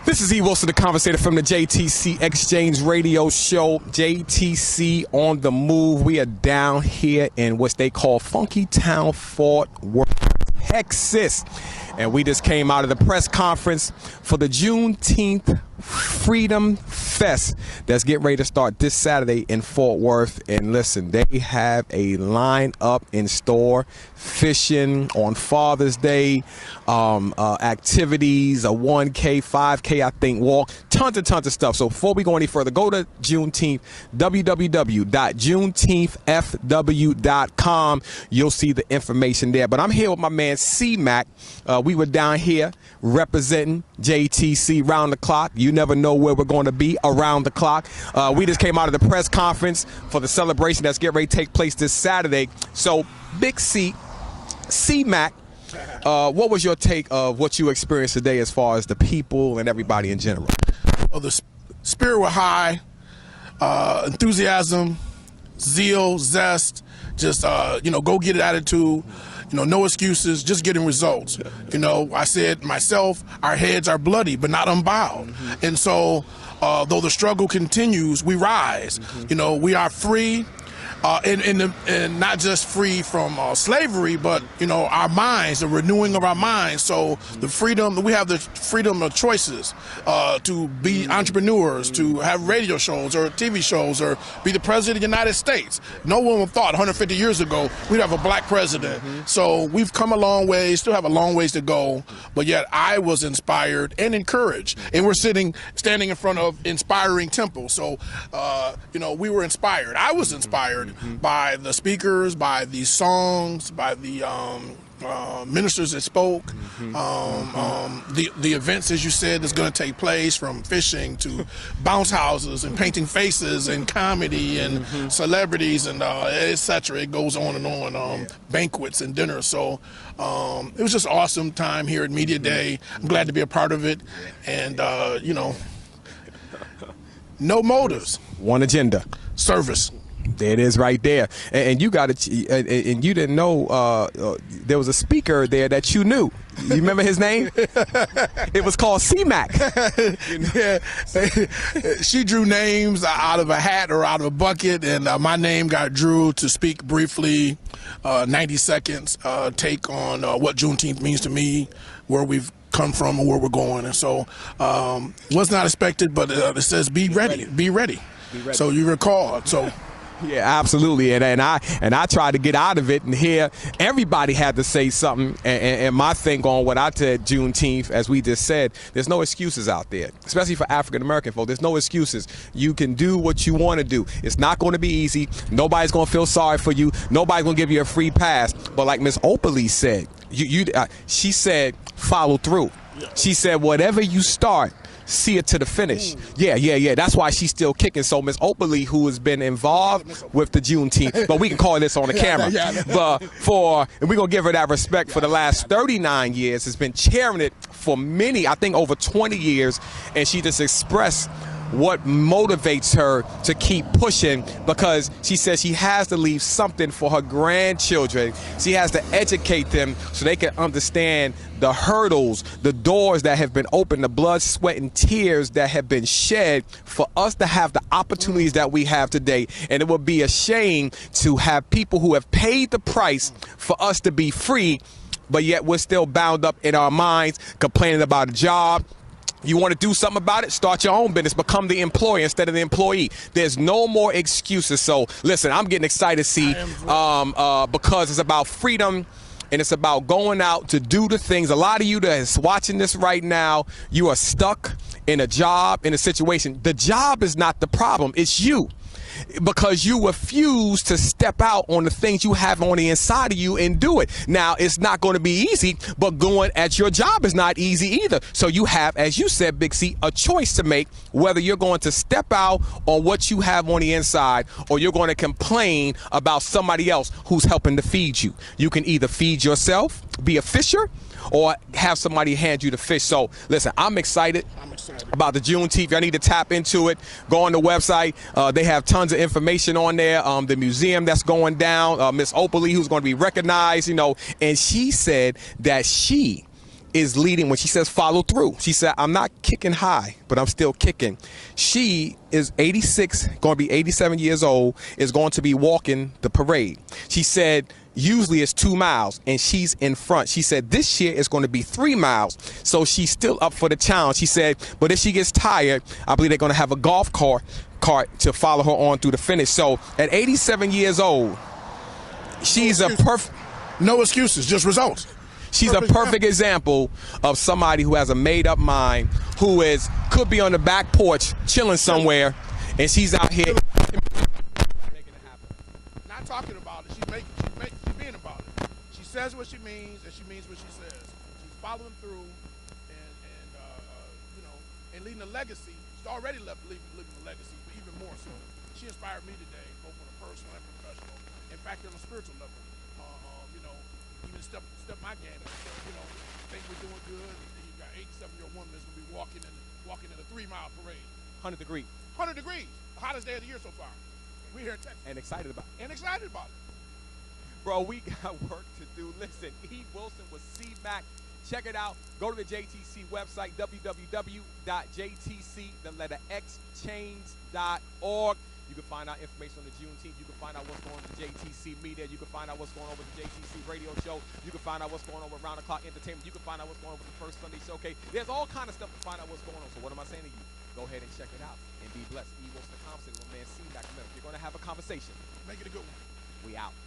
This is E.Wilson, the Conversator from the JTC Exchange Radio Show. JTC on the move. We are down here in what they call Funky Town, Fort Worth, Texas. And we just came out of the press conference for the Juneteenth Freedom Fest that's getting ready to start this Saturday in Fort Worth. And listen, they have a lineup in store, fishing on Father's Day, activities, a 1K, 5K, I think, walk, tons of stuff. So before we go any further, go to Juneteenth, www.juneteenthfw.com. You'll see the information there. But I'm here with my man C-Mac. We were down here representing JTC round the clock. You never know where we're going to be around the clock. We just came out of the press conference for the celebration that's getting ready to take place this Saturday. So, Big C-Mac, what was your take of what you experienced today as far as the people and everybody in general? Well, the spirit was high, enthusiasm, zeal, zest, just, go-get-it attitude. No excuses, just getting results. I said myself, our heads are bloody, but not unbowed. And so, though the struggle continues, we rise. We are free, and not just free from slavery, but, our minds, the renewing of our minds. So the freedom, we have the freedom of choices to be entrepreneurs, to have radio shows or TV shows, or be the president of the United States. No one would have thought 150 years ago we'd have a black president. So we've come a long way, still have a long ways to go, but yet I was inspired and encouraged. And we're standing in front of inspiring temples. So, we were inspired. I was inspired by the speakers, by the songs, by the ministers that spoke, the events, as you said, that's going to take place, from fishing to bounce houses and painting faces and comedy and celebrities and etc. It goes on and on, banquets and dinners. So it was just an awesome time here at Media Day. I'm glad to be a part of it, and no motives, one agenda, service. There it is right there. And you got it, and you didn't know there was a speaker there that you knew. You remember his name? It was called C-Mac. Yeah. She drew names out of a hat or out of a bucket, and my name got drew to speak briefly, 90 seconds, take on what Juneteenth means to me, where we've come from and where we're going. And so was not expected, but it says be ready, be ready. So you recall. So. Yeah, absolutely, and I tried to get out of it, and here everybody had to say something. And my thing on what I said, Juneteenth, as we just said, there's no excuses out there, especially for African American folk. There's no excuses. You can do what you want to do. It's not going to be easy. Nobody's going to feel sorry for you. Nobody's going to give you a free pass. But like Miss Opally said, she said follow through. She said whatever you start, see it to the finish. Yeah. That's why she's still kicking. So Miss Opally, who has been involved with the Juneteenth, but we can call this on the camera. But and we're going to give her that respect for the last 39 years, has been chairing it for many, I think over 20 years, and she just expressed what motivates her to keep pushing, because she says she has to leave something for her grandchildren. She has to educate them so they can understand the hurdles, the doors that have been opened, the blood, sweat, and tears that have been shed for us to have the opportunities that we have today. And it would be a shame to have people who have paid the price for us to be free, but yet we're still bound up in our minds, complaining about a job. You want to do something about it? Start your own business. Become the employer instead of the employee. There's no more excuses. So, listen, I'm getting excited to see because it's about freedom, and it's about going out to do the things. A lot of you that is watching this right now, you are stuck in a job, in a situation. The job is not the problem. It's you. Because you refuse to step out on the things you have on the inside of you and do it. Now, it's not going to be easy, but going at your job is not easy either. So you have, as you said, Big C, a choice to make, whether you're going to step out on what you have on the inside, or you're going to complain about somebody else who's helping to feed you. You can either feed yourself, be a fisher, or have somebody hand you the fish. So, listen, I'm excited about the Juneteenth. I need to tap into it. Go on the website. They have tons of information on there. The museum that's going down. Miss Opally, who's going to be recognized, and she said that she is leading when she says follow through. She said, I'm not kicking high, but I'm still kicking. She is 86, going to be 87 years old, is going to be walking the parade. She said, usually it's 2 miles, and she's in front. She said this year it's going to be 3 miles, so she's still up for the challenge. She said, but if she gets tired, I believe they're going to have a golf cart to follow her on through the finish. So at 87 years old, she's a perfect... No excuses, just results. She's a perfect example of somebody who has a made-up mind, who could be on the back porch chilling somewhere, and she's out here making it happen. Not talking about it, she's being about it. She says what she means, and she means what she says. She's following through, and leaving a legacy. She's already living a legacy, but even more so. She inspired me today, both on a personal and professional. In fact, on a spiritual level. Even step my game. Think we're doing good. And you got 87-year-old woman that's gonna be walking in a 3-mile parade. 100 degrees. 100 degrees. The hottest day of the year so far. We're here in Texas. And excited about it. Bro, we got work to do. Listen, E.Wilson with C-Mac. Check it out. Go to the JTC website, www.jtc.org. You can find out information on the Juneteenth. You can find out what's going on with the JTC media. You can find out what's going on with the JTC radio show. You can find out what's going on with Round the Clock Entertainment. You can find out what's going on with the First Sunday Showcase. There's all kind of stuff to find out what's going on. So what am I saying to you? Go ahead and check it out and be blessed. E.Wilson, the Conversator with man C. Back. Remember, if you're going to have a conversation, make it a good one. We out.